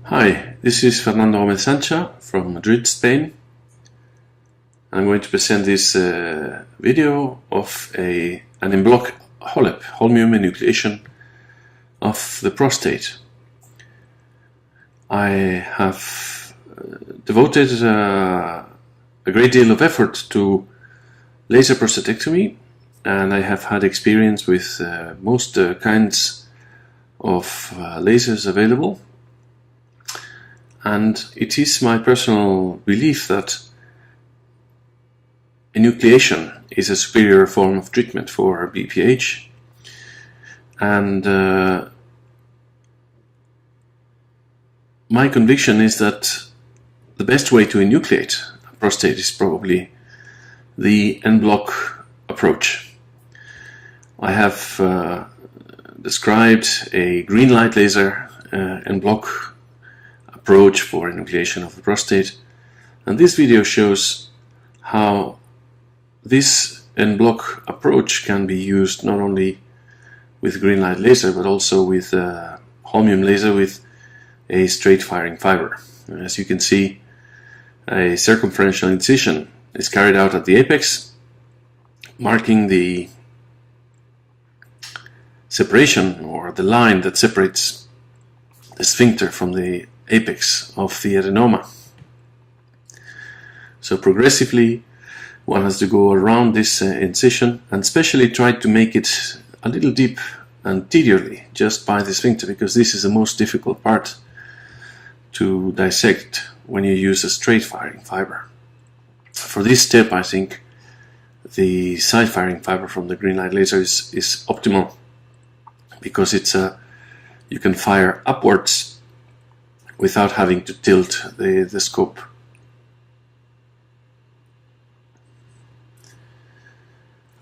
Hi, this is Fernando Gomez Sancha from Madrid, Spain. I'm going to present this video of an En Bloc HoLEP, Holmium enucleation of the prostate. I have devoted a great deal of effort to laser prostatectomy, and I have had experience with most kinds of lasers available. And it is my personal belief that enucleation is a superior form of treatment for BPH, and my conviction is that the best way to enucleate a prostate is probably the En Bloc approach. I have described a green light laser En Bloc approach for enucleation of the prostate, and this video shows how this En Bloc approach can be used not only with green light laser but also with Holmium laser with a straight firing fiber. As you can see, a circumferential incision is carried out at the apex, marking the separation or the line that separates the sphincter from the apex of the adenoma. So progressively one has to go around this incision and especially try to make it a little deep anteriorly just by the sphincter, because this is the most difficult part to dissect when you use a straight firing fiber. For this step, I think the side firing fiber from the green light laser is optimal, because you can fire upwards without having to tilt the scope.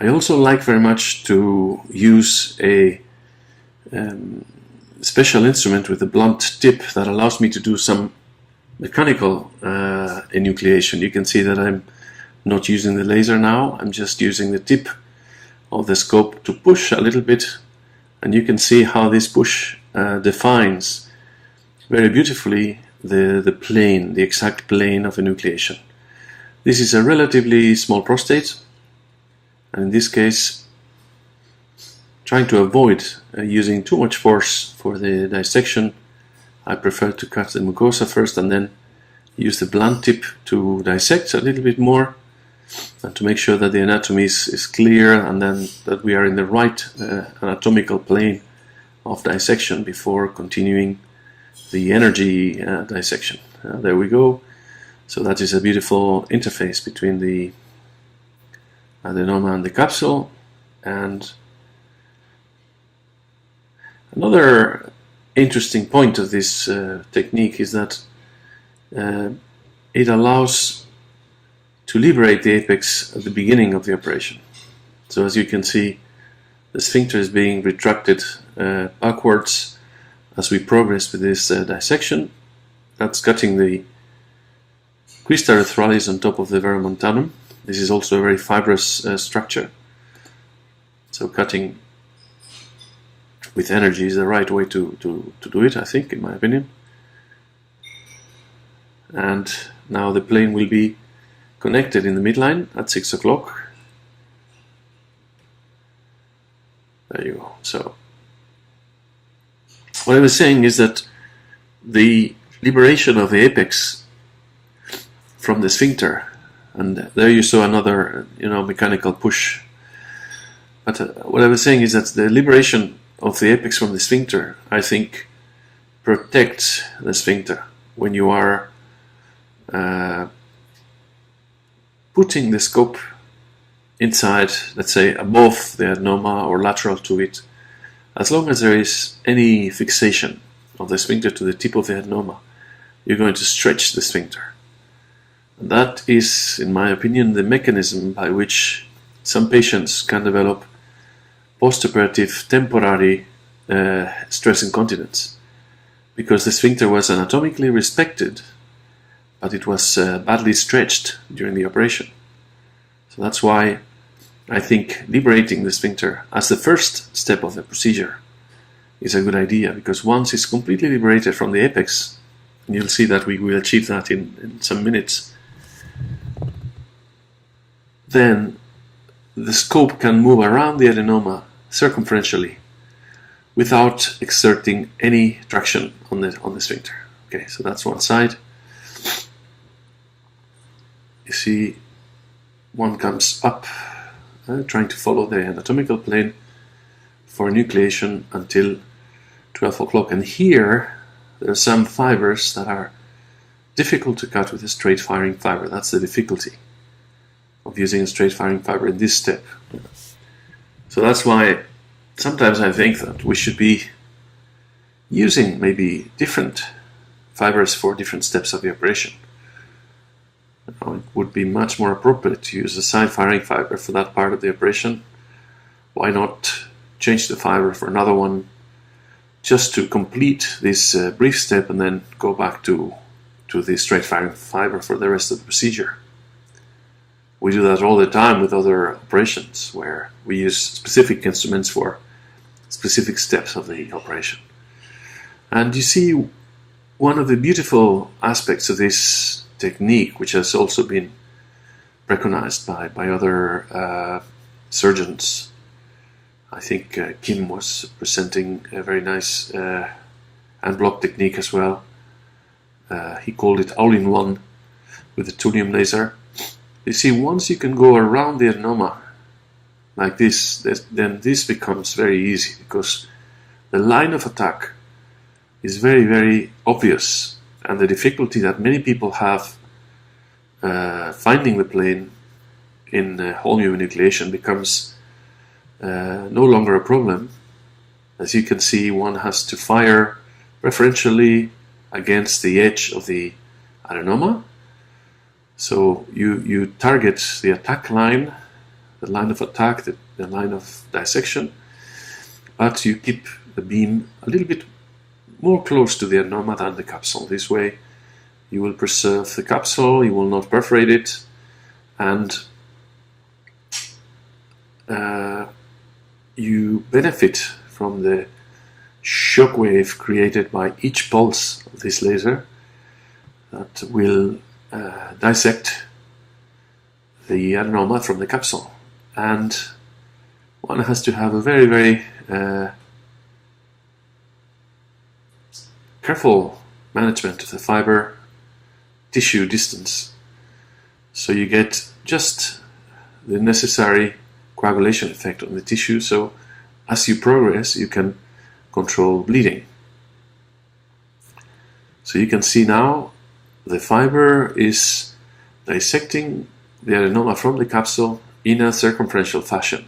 I also like very much to use a special instrument with a blunt tip that allows me to do some mechanical enucleation. You can see that I'm not using the laser now, I'm just using the tip of the scope to push a little bit, and you can see how this push defines very beautifully the plane, the exact plane of enucleation. This is a relatively small prostate, and in this case, trying to avoid using too much force for the dissection, I prefer to cut the mucosa first and then use the blunt tip to dissect a little bit more and to make sure that the anatomy is clear, and then that we are in the right anatomical plane of dissection before continuing the energy dissection. There we go. So that is a beautiful interface between the adenoma and the capsule. And another interesting point of this technique is that it allows to liberate the apex at the beginning of the operation. So as you can see, the sphincter is being retracted backwards as we progress with this dissection. That's cutting the crista erythralis on top of the verumontanum. This is also a very fibrous structure, so cutting with energy is the right way to do it, I think, in my opinion. And now the plane will be connected in the midline at 6 o'clock. There you go. So what I was saying is that the liberation of the apex from the sphincter, and there you saw another mechanical push, but what I was saying is that the liberation of the apex from the sphincter, I think, protects the sphincter when you are putting the scope inside, let's say above the adenoma or lateral to it. As long as there is any fixation of the sphincter to the tip of the adenoma, you're going to stretch the sphincter. And that is, in my opinion, the mechanism by which some patients can develop postoperative temporary stress incontinence, because the sphincter was anatomically respected, but it was badly stretched during the operation. So that's why I think liberating the sphincter as the first step of the procedure is a good idea, because once it's completely liberated from the apex, And you'll see that we will achieve that in some minutes. Then the scope can move around the adenoma circumferentially without exerting any traction on the sphincter. Okay, so that's one side. You see one comes up, trying to follow the anatomical plane for enucleation until 12 o'clock. And here there are some fibers that are difficult to cut with a straight firing fiber. That's the difficulty of using a straight firing fiber in this step. So that's why sometimes I think that we should be using maybe different fibers for different steps of the operation. It would be much more appropriate to use a side firing fiber for that part of the operation. Why not change the fiber for another one just to complete this brief step and then go back to the straight firing fiber for the rest of the procedure? We do that all the time with other operations where we use specific instruments for specific steps of the operation. And you see, one of the beautiful aspects of this technique, which has also been recognized by other surgeons, I think Kim was presenting a very nice En Bloc technique as well. He called it all-in-one with the Holmium laser. You see, once you can go around the adenoma like this, then this becomes very easy, because the line of attack is very, very obvious, and the difficulty that many people have finding the plane in Holmium enucleation becomes no longer a problem. As you can see, one has to fire preferentially against the edge of the adenoma. So you target the attack line, the line of attack, the line of dissection, but you keep the beam a little bit more close to the adenoma than the capsule. This way you will preserve the capsule, you will not perforate it, and you benefit from the shock wave created by each pulse of this laser that will dissect the adenoma from the capsule. And one has to have a very, very careful management of the fiber tissue distance, so you get just the necessary coagulation effect on the tissue, so as you progress you can control bleeding. So you can see now the fiber is dissecting the adenoma from the capsule in a circumferential fashion.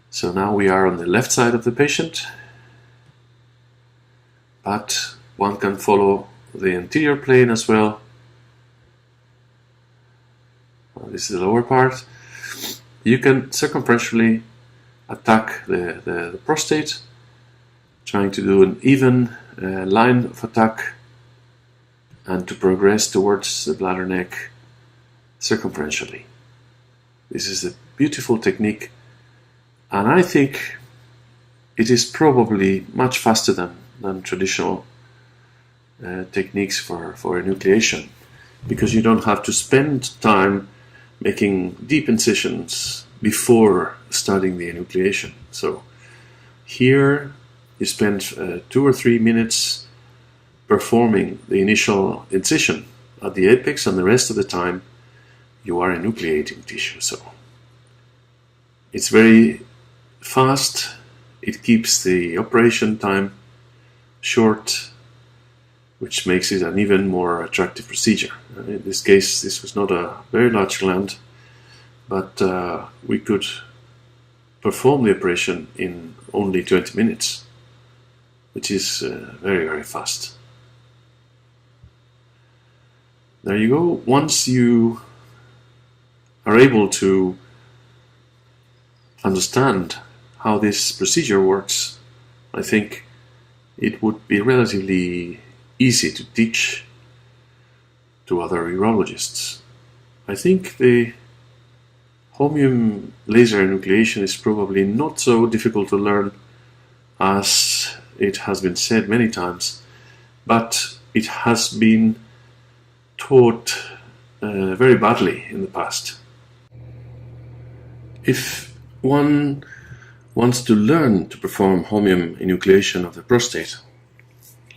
So now we are on the left side of the patient, but one can follow the anterior plane as well. This is the lower part. You can circumferentially attack the prostate, trying to do an even line of attack and to progress towards the bladder neck circumferentially. This is a beautiful technique, and I think it is probably much faster than traditional techniques for enucleation, because you don't have to spend time making deep incisions before starting the enucleation. So here you spend 2 or 3 minutes performing the initial incision at the apex, and the rest of the time you are enucleating tissue. So it's very fast, it keeps the operation time short, which makes it an even more attractive procedure. In this case, this was not a very large gland, but we could perform the operation in only 20 minutes, which is very, very fast. There you go. Once you are able to understand how this procedure works, I think it would be relatively easy to teach to other urologists. I think the Holmium laser enucleation is probably not so difficult to learn as it has been said many times, but it has been taught very badly in the past. If one wants to learn to perform holmium enucleation of the prostate,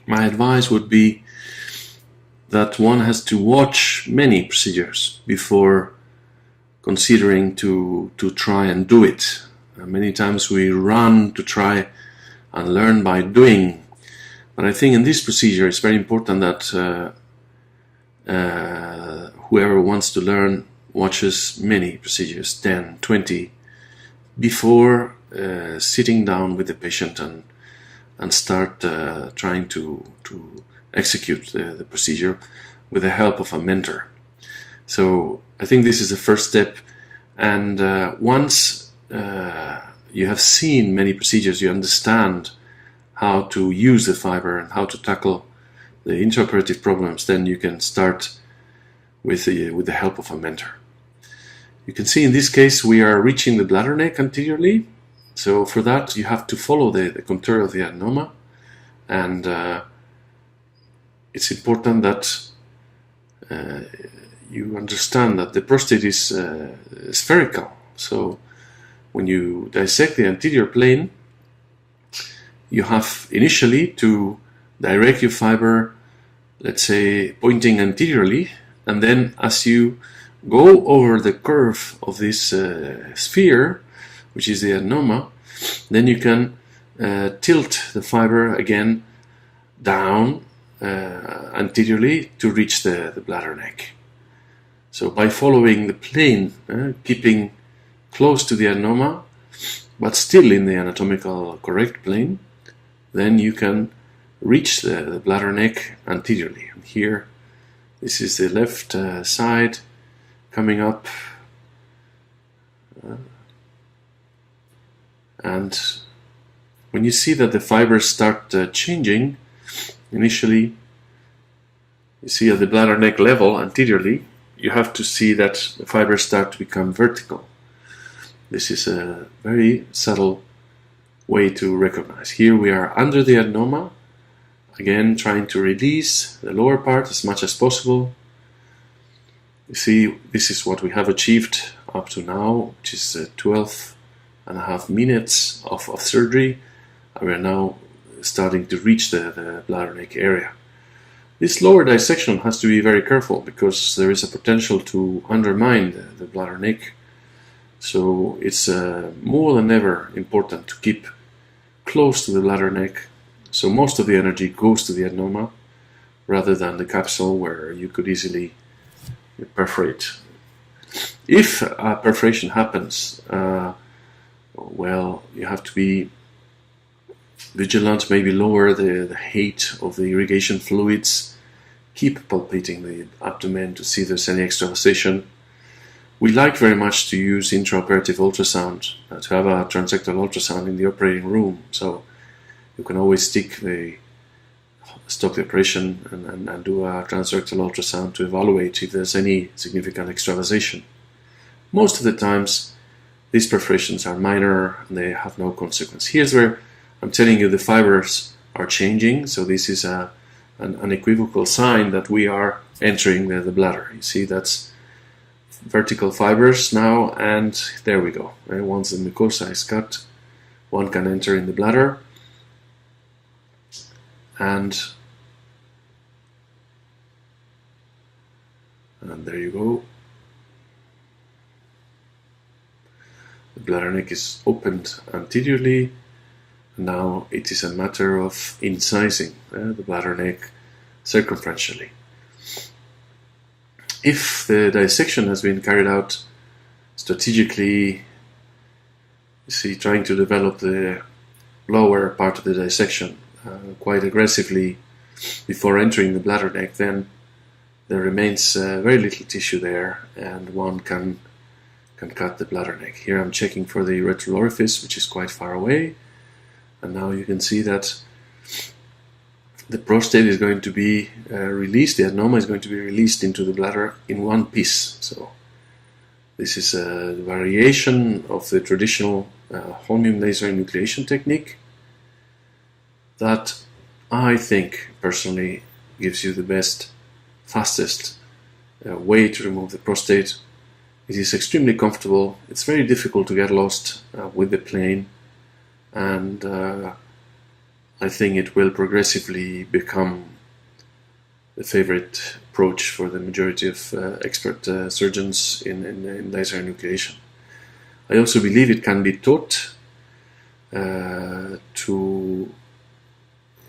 my advice would be that one has to watch many procedures before considering to try and do it. Many times we run to try and learn by doing, but I think in this procedure it's very important that whoever wants to learn watches many procedures, 10, 20, before sitting down with the patient and start trying to execute the procedure with the help of a mentor. So I think this is the first step, and once you have seen many procedures, you understand how to use the fiber and how to tackle the intraoperative problems, then you can start with the help of a mentor. You can see in this case we are reaching the bladder neck anteriorly, so for that you have to follow the contour of the adenoma, and it's important that you understand that the prostate is spherical. So when you dissect the anterior plane, you have initially to direct your fiber, let's say, pointing anteriorly, and then as you go over the curve of this sphere, which is the adenoma, then you can tilt the fiber again down anteriorly to reach the bladder neck. So by following the plane, keeping close to the adenoma, but still in the anatomical correct plane, then you can reach the bladder neck anteriorly. And here, this is the left side coming up, and when you see that the fibers start changing, initially you see at the bladder neck level anteriorly, you have to see that the fibers start to become vertical. This is a very subtle way to recognize. Here we are under the adenoma, again trying to release the lower part as much as possible. You see, this is what we have achieved up to now, which is 12.5 minutes of surgery. We are now starting to reach the bladder neck area. This lower dissection has to be very careful because there is a potential to undermine the bladder neck. So it's more than ever important to keep close to the bladder neck, so most of the energy goes to the adenoma rather than the capsule where you could easily perforate. If a perforation happens, well, you have to be vigilant, maybe lower the height of the irrigation fluids, keep palpating the abdomen to see if there's any extravasation. We like very much to use intraoperative ultrasound, to have a transrectal ultrasound in the operating room, so you can always stop the operation and do a transrectal ultrasound to evaluate if there's any significant extravasation. Most of the times these perforations are minor and they have no consequence. Here's where I'm telling you the fibers are changing, so this is an unequivocal sign that we are entering the bladder. You see, that's vertical fibers now, and there we go. Once the mucosa is cut, one can enter in the bladder, and there you go. The bladder neck is opened anteriorly. Now it is a matter of incising the bladder neck circumferentially. If the dissection has been carried out strategically, you see, trying to develop the lower part of the dissection quite aggressively before entering the bladder neck, then there remains very little tissue there, and one can cut the bladder neck. Here I'm checking for the rectal orifice, which is quite far away, and now you can see that the prostate is going to be released, the adenoma is going to be released into the bladder in one piece. So this is a variation of the traditional holmium laser enucleation technique that I think personally gives you the best, fastest way to remove the prostate. It is extremely comfortable. It's very difficult to get lost with the plane, and I think it will progressively become the favorite approach for the majority of expert surgeons in laser enucleation. I also believe it can be taught to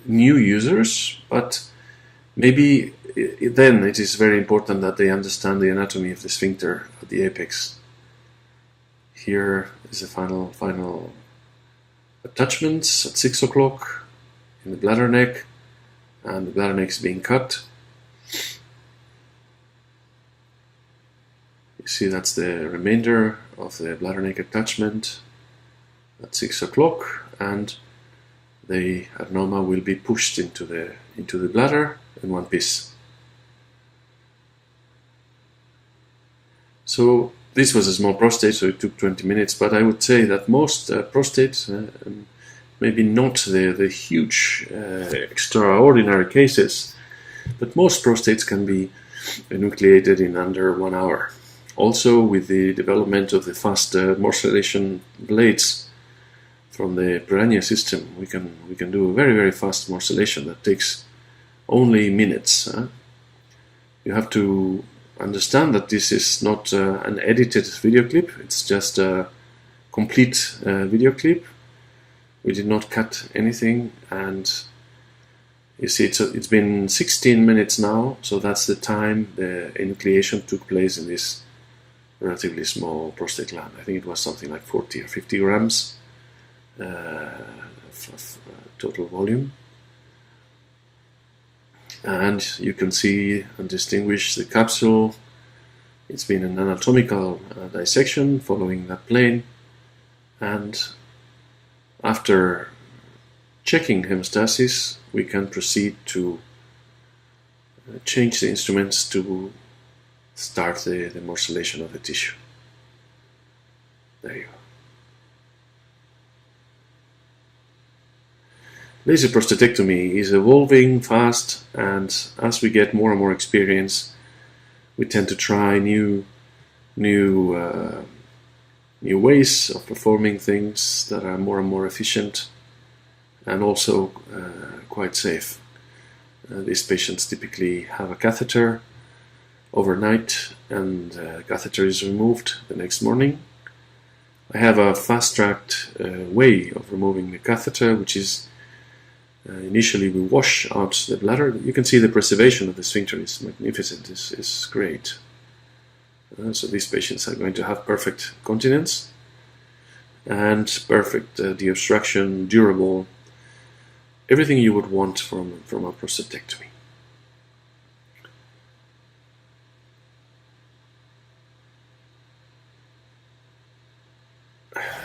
new users, but maybe then it is very important that they understand the anatomy of the sphincter at the apex. Here is the final attachments at 6 o'clock in the bladder neck, and the bladder neck is being cut. You see that's the remainder of the bladder neck attachment at 6 o'clock, and the adenoma will be pushed into the bladder in one piece. So this was a small prostate, so it took 20 minutes, but I would say that most prostates, maybe not the huge extraordinary cases, but most prostates can be enucleated in under 1 hour. Also, with the development of the fast morcellation blades from the piranha system, we can do a very fast morcellation that takes only minutes. You have to understand that this is not an edited video clip, it's just a complete video clip. We did not cut anything, and you see it's been 16 minutes now, so that's the time the enucleation took place in this relatively small prostate gland. I think it was something like 40 or 50 grams of total volume. And you can see and distinguish the capsule. It's been an anatomical dissection following that plane, and after checking hemostasis we can proceed to change the instruments to start the morcellation of the tissue. There you go. Laser prostatectomy is evolving fast, and as we get more and more experience, we tend to try new ways of performing things that are more and more efficient and also quite safe. These patients typically have a catheter overnight, and the catheter is removed the next morning. I have a fast-tracked way of removing the catheter, which is initially we wash out the bladder. You can see the preservation of the sphincter is magnificent, is great. So these patients are going to have perfect continence and perfect deobstruction, durable, everything you would want from a prostatectomy.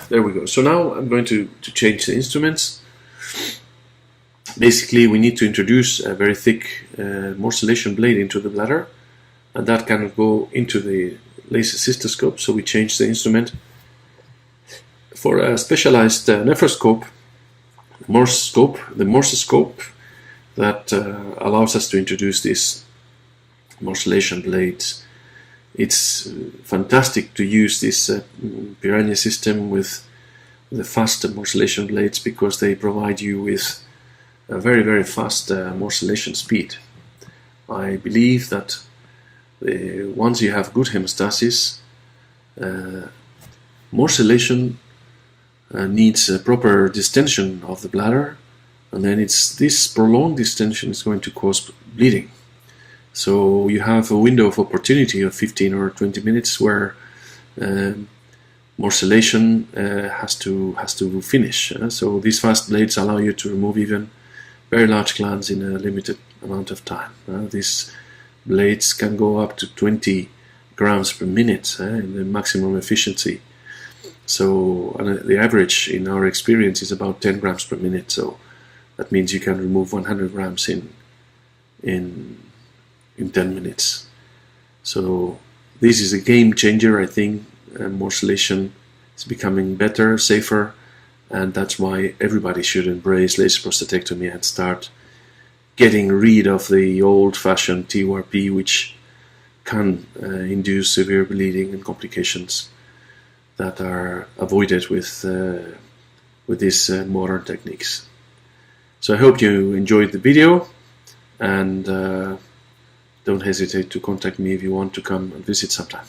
There we go. So now I'm going to change the instruments. Basically, we need to introduce a very thick morcellation blade into the bladder, and that can go into the laser cystoscope. So we change the instrument for a specialized nephroscope, the morsoscope that allows us to introduce these morcellation blades. It's fantastic to use this piranha system with the fast morcellation blades, because they provide you with a very fast morcellation speed. I believe that once you have good hemostasis, morcellation needs a proper distension of the bladder, and then this prolonged distension is going to cause bleeding. So you have a window of opportunity of 15 or 20 minutes where morcellation has to finish. So these fast blades allow you to remove even very large glands in a limited amount of time. These blades can go up to 20 grams per minute in the maximum efficiency. So the average in our experience is about 10 grams per minute. So that means you can remove 100 grams in 10 minutes. So this is a game changer, I think. Morcellation is becoming better, safer, and that's why everybody should embrace laser prostatectomy and start getting rid of the old-fashioned TURP, which can induce severe bleeding and complications that are avoided with these modern techniques. So I hope you enjoyed the video, and don't hesitate to contact me if you want to come and visit sometime.